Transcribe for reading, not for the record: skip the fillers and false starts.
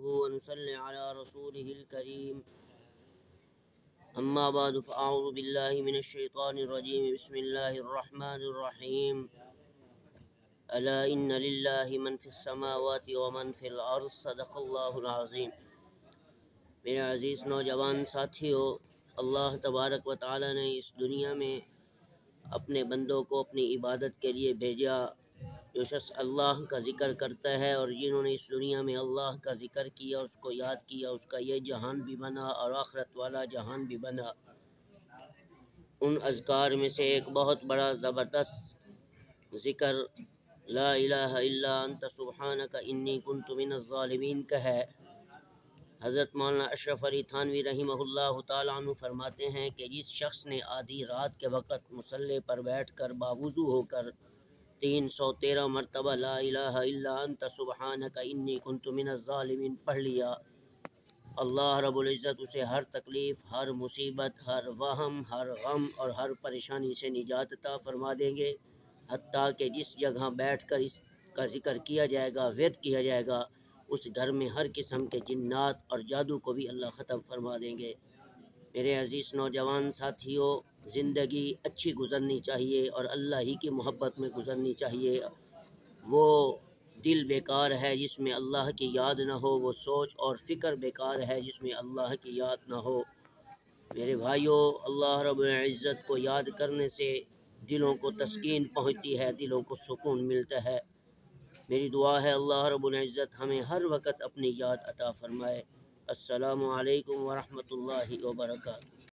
نحمده ونصلي على رسوله الكريم أما بعد فأعوذ بالله من الشيطان الرجيم بسم الله الرحمن الرحيم ألا إن لله من في السماوات ومن في الأرض صدق الله العظيم۔ میرے عزیز نوجوان ساتھیو، اللہ تبارک و تعالی نے اس دنیا میں اپنے بندوں کو اپنی عبادت کے لیے بھیجا۔ جو شخص اللہ کا ذکر کرتا ہے اور جنہوں نے اس دنیا میں اللہ کا ذکر کیا، اس کو یاد کیا، اس کا یہ جہان بھی بنا اور آخرت والا جہان بھی بنا۔ ان اذکار میں سے ایک بہت بڑا زبردست ذکر لا الہ الا انت سبحانک انی کنت من الظالمین کا ہے۔ حضرت مولانا اشرف علی تھانوی رحمہ اللہ تعالیٰ عنہ فرماتے ہیں کہ جس شخص نے آدھی رات کے وقت مصلی پر بیٹھ کر باوضو ہو کر 313 مرتبہ لا الہ الا انت سبحانک انی کنت من الظالمین پڑھ لیا، اللہ رب العزت اسے ہر تکلیف، ہر مصیبت، ہر وہم، ہر غم اور ہر پریشانی سے نجات عطا فرما دیں گے، حتیٰ کہ جس جگہ بیٹھ کر اس کا ذکر کیا جائے گا، ورد کیا جائے گا، اس گھر میں ہر قسم کے جنات اور جادو کو بھی اللہ ختم فرما دیں گے۔ میرے عزیز نوجوان ساتھیوں، زندگی اچھی گزرنی چاہیے اور اللہ ہی کی محبت میں گزرنی چاہیے۔ وہ دل بیکار ہے جس میں اللہ کی یاد نہ ہو، وہ سوچ اور فکر بیکار ہے جس میں اللہ کی یاد نہ ہو۔ میرے بھائیوں، اللہ رب العزت کو یاد کرنے سے دلوں کو تسکین پہنچتی ہے، دلوں کو سکون ملتا ہے۔ میری دعا ہے اللہ رب العزت ہمیں ہر وقت اپنی یاد عطا فرمائے۔ السلام علیکم ورحمۃ اللہ وبرکاتہ۔